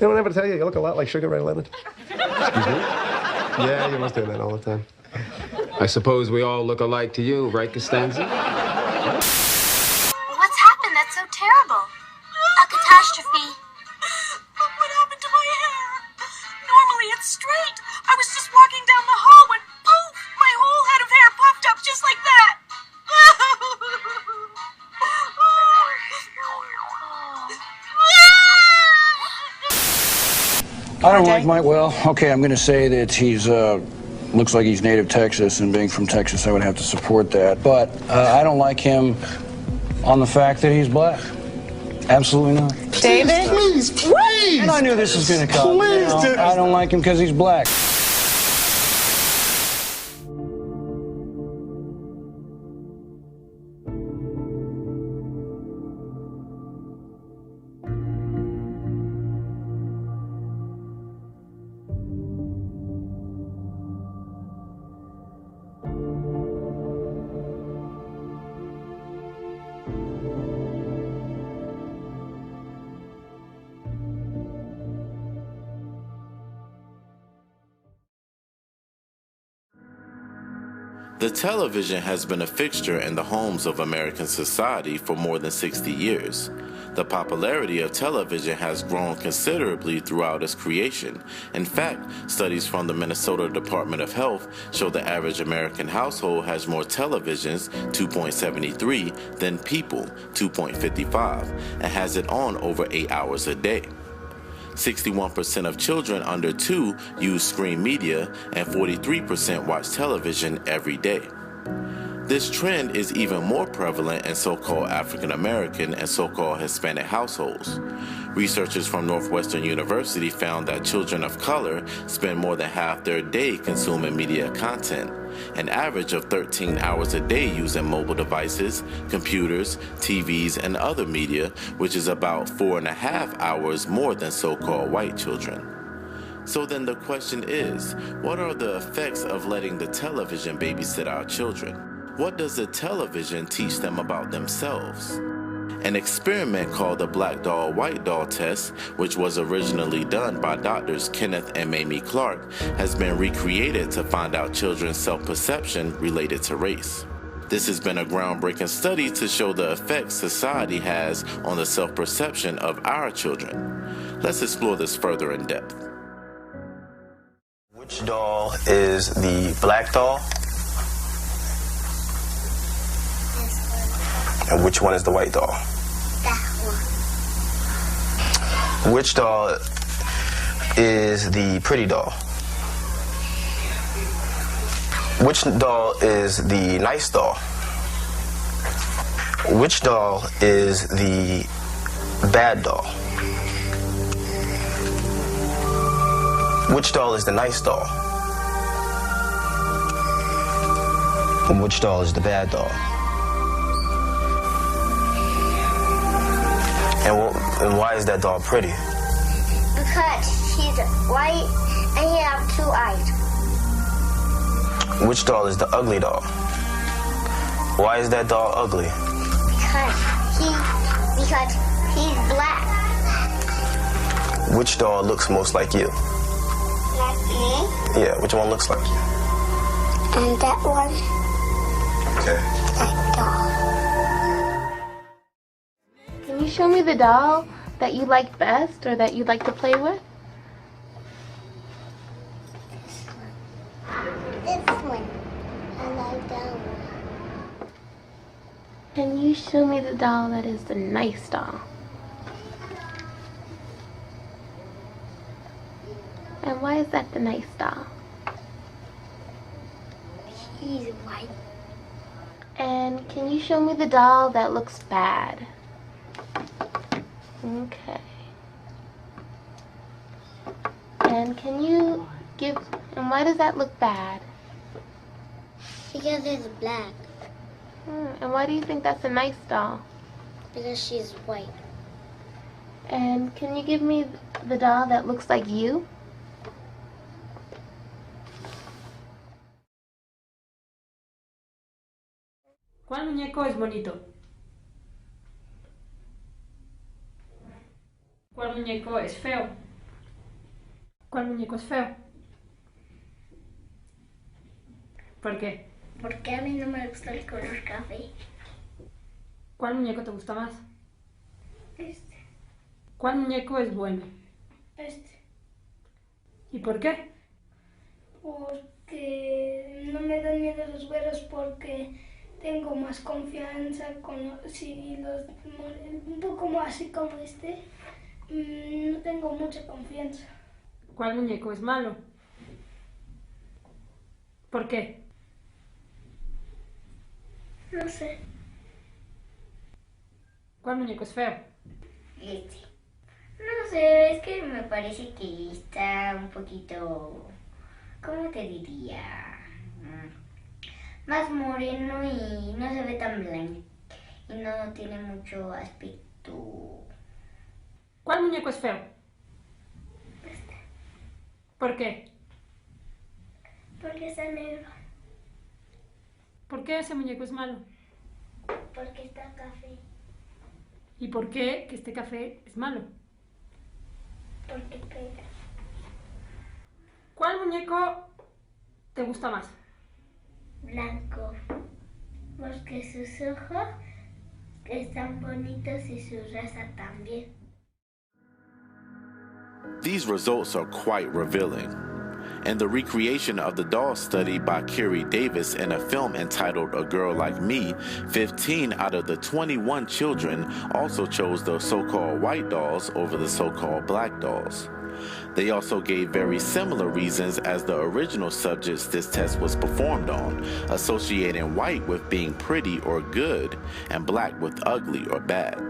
Anyone ever tell you you look a lot like Sugar Ray Leonard? Excuse me? Yeah, you must do that all the time. I suppose we all look alike to you, right, Costanza? What's happened? That's so terrible. A catastrophe. But what happened to my hair? Normally it's straight. I was just walking down the hall when, poof, my whole head of hair puffed up just like that. I don't like Mike well. Okay, I'm going to say that he's looks like he's native Texas, and being from Texas, I would have to support that. But I don't like him on the fact that he's black. Absolutely not. David? Please. And I knew this was going to come. Please, dude. I don't like him because he's black. The television has been a fixture in the homes of American society for more than 60 years. The popularity of television has grown considerably throughout its creation. In fact, studies from the Minnesota Department of Health show the average American household has more televisions, 2.73, than people, 2.55, and has it on over 8 hours a day. 61% of children under 2 use screen media, and 43% watch television every day. This trend is even more prevalent in so-called African American and so-called Hispanic households. Researchers from Northwestern University found that children of color spend more than half their day consuming media content, an average of 13 hours a day using mobile devices, computers, TVs, and other media, which is about 4.5 hours more than so-called white children. So then the question is, what are the effects of letting the television babysit our children? What does the television teach them about themselves? An experiment called the Black Doll, White Doll test, which was originally done by doctors Kenneth and Mamie Clark, has been recreated to find out children's self-perception related to race. This has been a groundbreaking study to show the effects society has on the self-perception of our children. Let's explore this further in depth. Which doll is the black doll? And which one is the white doll? That one. Which doll is the pretty doll? Which doll is the nice doll? Which doll is the bad doll? Which doll is the nice doll? And which doll is the bad doll? And why is that doll pretty? Because she's white and he has 2 eyes. Which doll is the ugly doll? Why is that doll ugly? Because he's black. Which doll looks most like you? Like me? Yeah, which one looks like you? And that one. Okay. That doll. Can you show me the doll that you like best or that you'd like to play with? This one. I like that one. Can you show me the doll that is the nice doll? And why is that the nice doll? He's white. And can you show me the doll that looks bad? Okay. And can you and why does that look bad? Because it's black. And why do you think that's a nice doll? Because she's white. And can you give me the doll that looks like you? ¿Cuál muñeco es bonito? ¿Cuál muñeco es feo? ¿Cuál muñeco es feo? ¿Por qué? Porque a mí no me gusta el color café. ¿Cuál muñeco te gusta más? Este. ¿Cuál muñeco es bueno? Este. ¿Y por qué? Porque no me dan miedo los güeros porque tengo más confianza con un poco más así como este. No tengo mucha confianza. ¿Cuál muñeco es malo? ¿Por qué? No sé. ¿Cuál muñeco es feo? Este. No sé, es que me parece que está un poquito, ¿cómo te diría? Más moreno y no se ve tan blanco. Y no tiene mucho aspecto. ¿Cuál muñeco es feo? Este. ¿Por qué? Porque está negro. ¿Por qué ese muñeco es malo? Porque está café. ¿Y por qué que este café es malo? Porque pega. ¿Cuál muñeco te gusta más? Blanco. Porque sus ojos están bonitos y su raza también. These results are quite revealing. In the recreation of the doll study by Kerry Davis in a film entitled A Girl Like Me, 15 out of the 21 children also chose the so-called white dolls over the so-called black dolls. They also gave very similar reasons as the original subjects this test was performed on, associating white with being pretty or good and black with ugly or bad.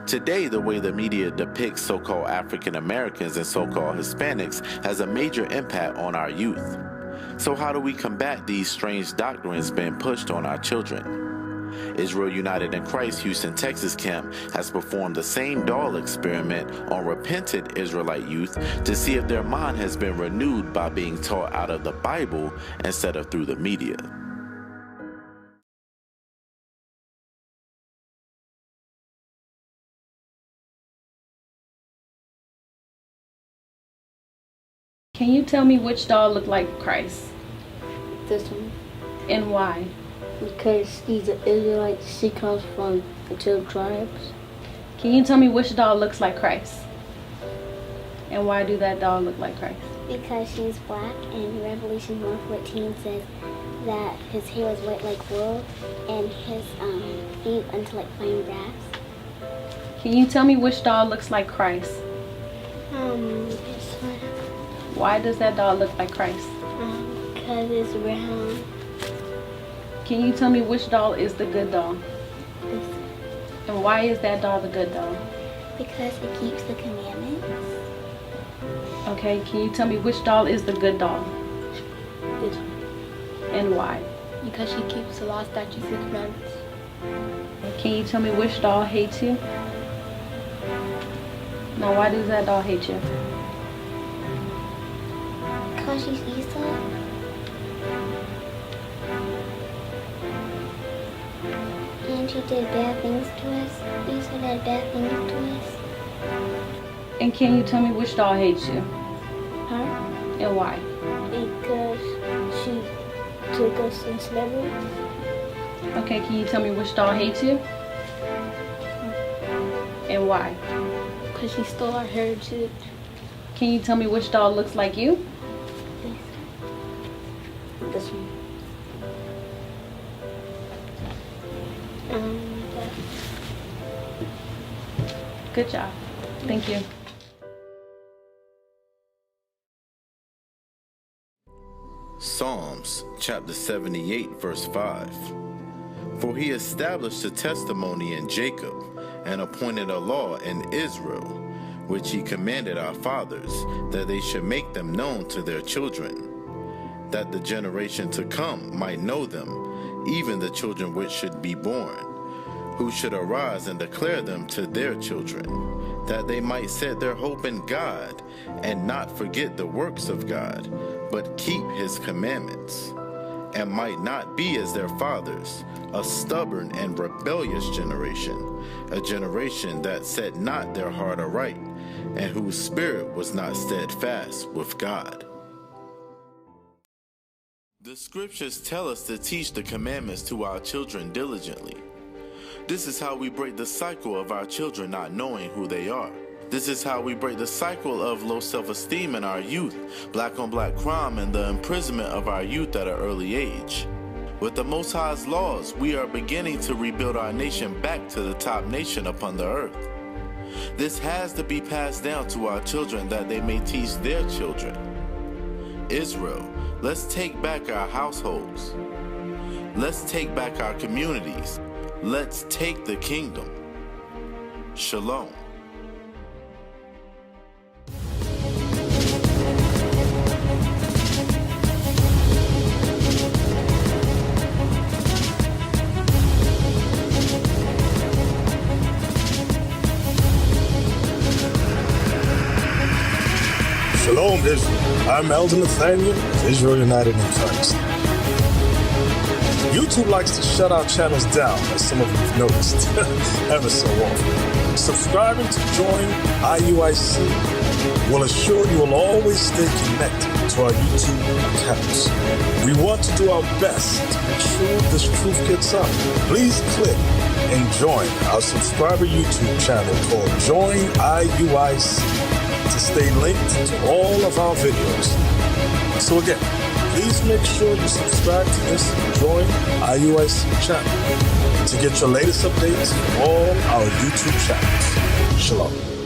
Today, the way the media depicts so-called African Americans and so-called Hispanics has a major impact on our youth. So how do we combat these strange doctrines being pushed on our children? Israel United in Christ Houston, Texas camp has performed the same doll experiment on repentant Israelite youth to see if their mind has been renewed by being taught out of the Bible instead of through the media. Can you tell me which doll looked like Christ? This one. And why? Because he's an Israelite. She comes from the 12 tribes. Can you tell me which doll looks like Christ? And why do that doll look like Christ? Because she's black, and Revelation 1:14 says that his hair is white like wool, and his feet unto like fine grass. Can you tell me which doll looks like Christ? This one. Why does that doll look like Christ? Because it's round. Can you tell me which doll is the good doll? This one. And why is that doll the good doll? Because it keeps the commandments. Okay, can you tell me which doll is the good doll? This one. And why? Because she keeps the law, statutes, and commandments. Can you tell me which doll hates you? Now, why does that doll hate you? Because she's Esau. And she did bad things to us. Esau did bad things to us. And can you tell me which doll hates you? Huh? And why? Because she took us in slavery. Okay, can you tell me which doll hates you? And why? Because she stole our heritage. Can you tell me which doll looks like you? This one. Dad. Good job. Thank you. Psalms chapter 78 verse 5. For he established a testimony in Jacob and appointed a law in Israel, which he commanded our fathers, that they should make them known to their children, that the generation to come might know them, even the children which should be born, who should arise and declare them to their children, that they might set their hope in God and not forget the works of God, but keep his commandments, and might not be as their fathers, a stubborn and rebellious generation, a generation that set not their heart aright, and whose spirit was not steadfast with God. The scriptures tell us to teach the commandments to our children diligently. This is how we break the cycle of our children not knowing who they are. This is how we break the cycle of low self-esteem in our youth, black-on-black crime, and the imprisonment of our youth at an early age. With the Most High's laws, we are beginning to rebuild our nation back to the top nation upon the earth. This has to be passed down to our children that they may teach their children. Israel, let's take back our households. Let's take back our communities. Let's take the kingdom. Shalom. Shalom, Israel. I'm Elder Nathaniel of Israel United in Christ. YouTube likes to shut our channels down, as some of you have noticed, ever so often. Subscribing to join Iuic will assure you will always stay connected to our YouTube accounts. We want to do our best to make sure this truth gets out. Please click and join our subscriber YouTube channel called Join Iuic to stay linked to all of our videos. So again, please make sure you subscribe to this and join Iuic channel to get your latest updates from all our YouTube channels. Shalom.